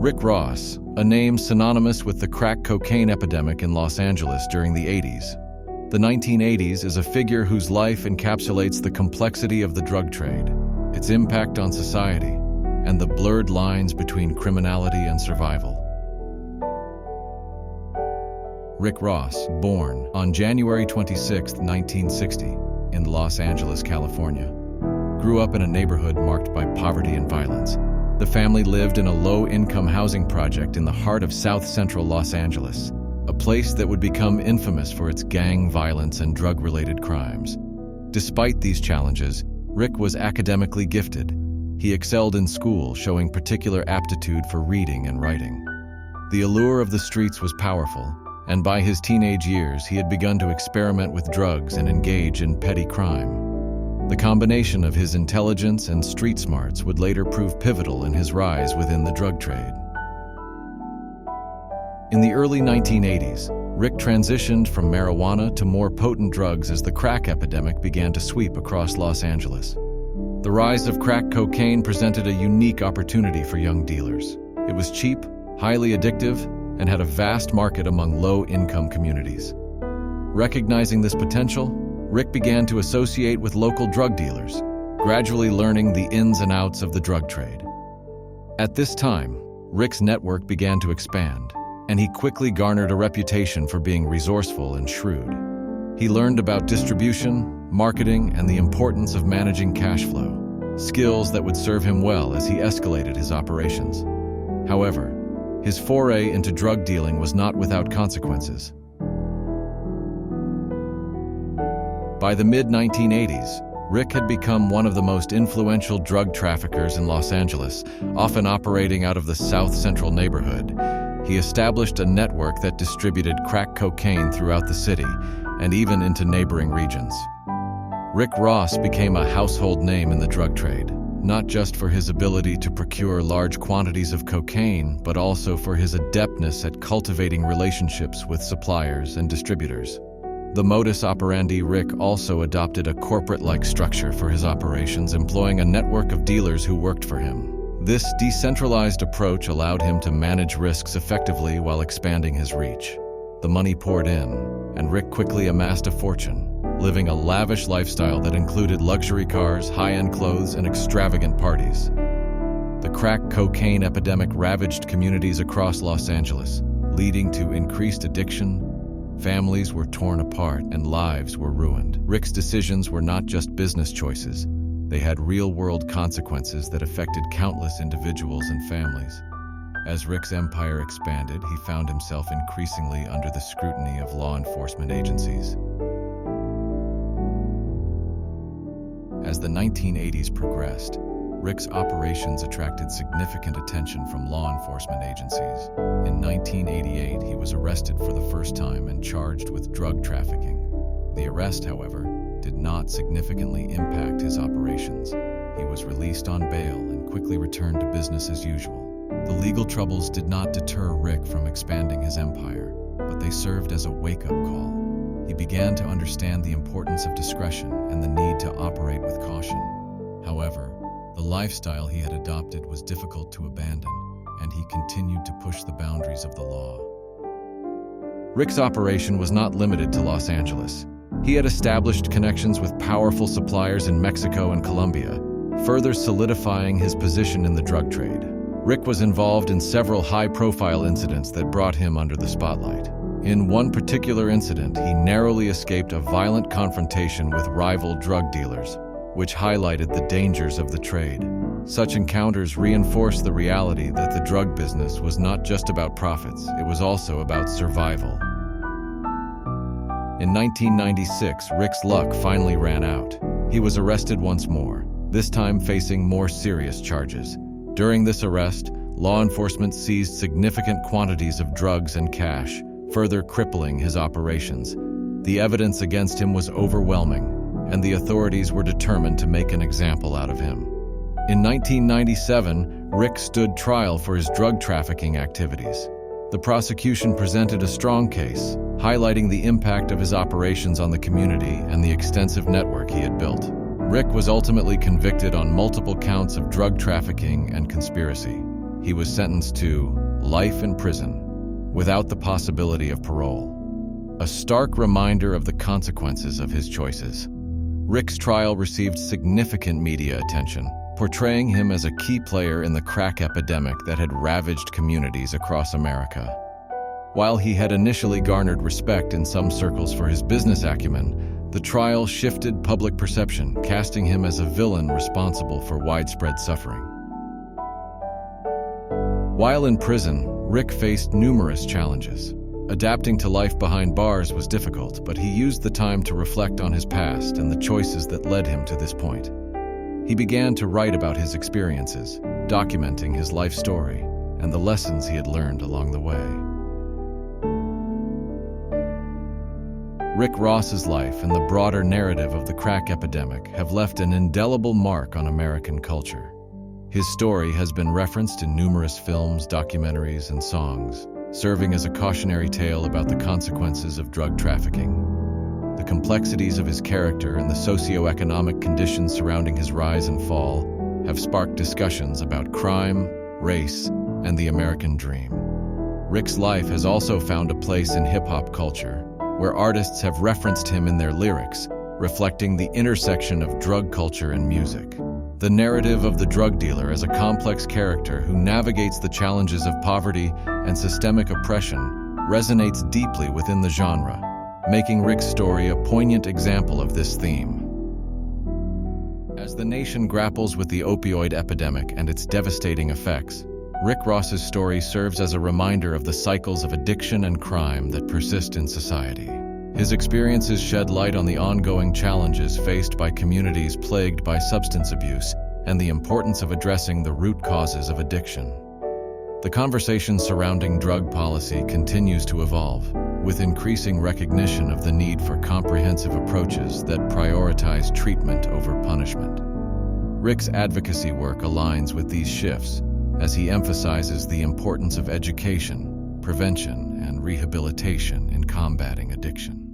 Rick Ross, a name synonymous with the crack cocaine epidemic in Los Angeles during the 80s. The 1980s is a figure whose life encapsulates the complexity of the drug trade, its impact on society, and the blurred lines between criminality and survival. Rick Ross, born on January 26, 1960, in Los Angeles, California, grew up in a neighborhood marked by poverty and violence. The family lived in a low-income housing project in the heart of south-central Los Angeles, a place that would become infamous for its gang violence and drug-related crimes. Despite these challenges, Rick was academically gifted. He excelled in school, showing particular aptitude for reading and writing. The allure of the streets was powerful, and by his teenage years, he had begun to experiment with drugs and engage in petty crime. The combination of his intelligence and street smarts would later prove pivotal in his rise within the drug trade. In the early 1980s, Rick transitioned from marijuana to more potent drugs as the crack epidemic began to sweep across Los Angeles. The rise of crack cocaine presented a unique opportunity for young dealers. It was cheap, highly addictive, and had a vast market among low-income communities. Recognizing this potential, Rick began to associate with local drug dealers, gradually learning the ins and outs of the drug trade. At this time, Rick's network began to expand, and he quickly garnered a reputation for being resourceful and shrewd. He learned about distribution, marketing, and the importance of managing cash flow, skills that would serve him well as he escalated his operations. However, his foray into drug dealing was not without consequences. By the mid-1980s, Rick had become one of the most influential drug traffickers in Los Angeles, often operating out of the south-central neighborhood. He established a network that distributed crack cocaine throughout the city and even into neighboring regions. Rick Ross became a household name in the drug trade, not just for his ability to procure large quantities of cocaine, but also for his adeptness at cultivating relationships with suppliers and distributors. The modus operandi Rick also adopted a corporate-like structure for his operations, employing a network of dealers who worked for him. This decentralized approach allowed him to manage risks effectively while expanding his reach. The money poured in, and Rick quickly amassed a fortune, living a lavish lifestyle that included luxury cars, high-end clothes, and extravagant parties. The crack cocaine epidemic ravaged communities across Los Angeles, leading to increased addiction. Families were torn apart and lives were ruined. Rick's decisions were not just business choices. They had real-world consequences that affected countless individuals and families. As Rick's empire expanded, he found himself increasingly under the scrutiny of law enforcement agencies. As the 1980s progressed, Rick's operations attracted significant attention from law enforcement agencies. In 1988, he was arrested for the first time and charged with drug trafficking. The arrest, however, did not significantly impact his operations. He was released on bail and quickly returned to business as usual. The legal troubles did not deter Rick from expanding his empire, but they served as a wake-up call. He began to understand the importance of discretion and the need to operate with caution. However, the lifestyle he had adopted was difficult to abandon, and he continued to push the boundaries of the law. Rick's operation was not limited to Los Angeles. He had established connections with powerful suppliers in Mexico and Colombia, further solidifying his position in the drug trade. Rick was involved in several high-profile incidents that brought him under the spotlight. In one particular incident, he narrowly escaped a violent confrontation with rival drug dealers, which highlighted the dangers of the trade. Such encounters reinforced the reality that the drug business was not just about profits, it was also about survival. In 1996, Rick's luck finally ran out. He was arrested once more, this time facing more serious charges. During this arrest, law enforcement seized significant quantities of drugs and cash, further crippling his operations. The evidence against him was overwhelming, and the authorities were determined to make an example out of him. In 1997, Rick stood trial for his drug trafficking activities. The prosecution presented a strong case, highlighting the impact of his operations on the community and the extensive network he had built. Rick was ultimately convicted on multiple counts of drug trafficking and conspiracy. he was sentenced to life in prison without the possibility of parole. A stark reminder of the consequences of his choices. Rick's trial received significant media attention, portraying him as a key player in the crack epidemic that had ravaged communities across America. While he had initially garnered respect in some circles for his business acumen, the trial shifted public perception, casting him as a villain responsible for widespread suffering. While in prison, Rick faced numerous challenges. Adapting to life behind bars was difficult, but he used the time to reflect on his past and the choices that led him to this point. He began to write about his experiences, documenting his life story and the lessons he had learned along the way. Rick Ross's life and the broader narrative of the crack epidemic have left an indelible mark on American culture. His story has been referenced in numerous films, documentaries, and songs, serving as a cautionary tale about the consequences of drug trafficking. The complexities of his character and the socio-economic conditions surrounding his rise and fall have sparked discussions about crime, race, and the American dream. Rick's life has also found a place in hip-hop culture, where artists have referenced him in their lyrics, reflecting the intersection of drug culture and music. The narrative of the drug dealer as a complex character who navigates the challenges of poverty and systemic oppression resonates deeply within the genre, making Rick's story a poignant example of this theme. As the nation grapples with the opioid epidemic and its devastating effects, Rick Ross's story serves as a reminder of the cycles of addiction and crime that persist in society. His experiences shed light on the ongoing challenges faced by communities plagued by substance abuse and the importance of addressing the root causes of addiction. The conversation surrounding drug policy continues to evolve, with increasing recognition of the need for comprehensive approaches that prioritize treatment over punishment. Rick's advocacy work aligns with these shifts, as he emphasizes the importance of education, prevention, and rehabilitation in combating addiction.